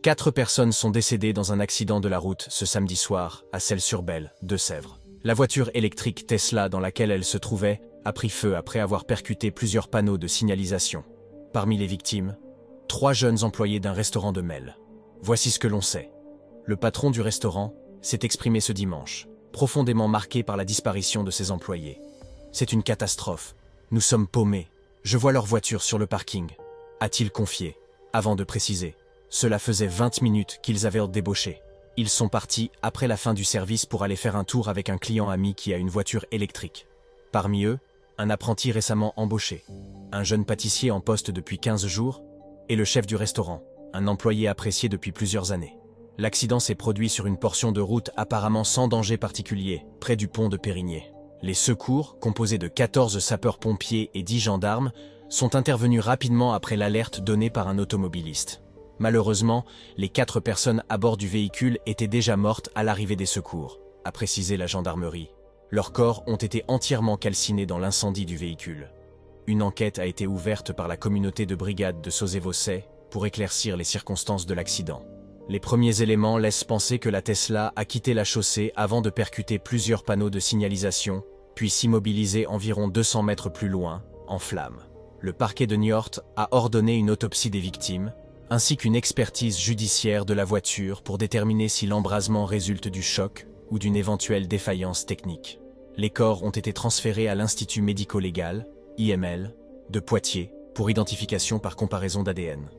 4 personnes sont décédées dans un accident de la route ce samedi soir à Celles-sur-Belle, Deux-Sèvres. La voiture électrique Tesla dans laquelle elle se trouvait a pris feu après avoir percuté plusieurs panneaux de signalisation. Parmi les victimes, 3 jeunes employés d'un restaurant de Melle. Voici ce que l'on sait. Le patron du restaurant s'est exprimé ce dimanche, profondément marqué par la disparition de ses employés. C'est une catastrophe. Nous sommes paumés. Je vois leur voiture sur le parking, a-t-il confié, avant de préciser. Cela faisait 20 minutes qu'ils avaient débauché. Ils sont partis après la fin du service pour aller faire un tour avec un client ami qui a une voiture électrique. Parmi eux, un apprenti récemment embauché, un jeune pâtissier en poste depuis 15 jours, et le chef du restaurant, un employé apprécié depuis plusieurs années. L'accident s'est produit sur une portion de route apparemment sans danger particulier, près du pont de Périgné. Les secours, composés de 14 sapeurs-pompiers et 10 gendarmes, sont intervenus rapidement après l'alerte donnée par un automobiliste. Malheureusement, les 4 personnes à bord du véhicule étaient déjà mortes à l'arrivée des secours, a précisé la gendarmerie. Leurs corps ont été entièrement calcinés dans l'incendie du véhicule. Une enquête a été ouverte par la communauté de brigade de Sauzet-Vaucey pour éclaircir les circonstances de l'accident. Les premiers éléments laissent penser que la Tesla a quitté la chaussée avant de percuter plusieurs panneaux de signalisation, puis s'immobiliser environ 200 mètres plus loin, en flammes. Le parquet de Niort a ordonné une autopsie des victimes, ainsi qu'une expertise judiciaire de la voiture pour déterminer si l'embrasement résulte du choc ou d'une éventuelle défaillance technique. Les corps ont été transférés à l'Institut médico-légal, IML, de Poitiers, pour identification par comparaison d'ADN.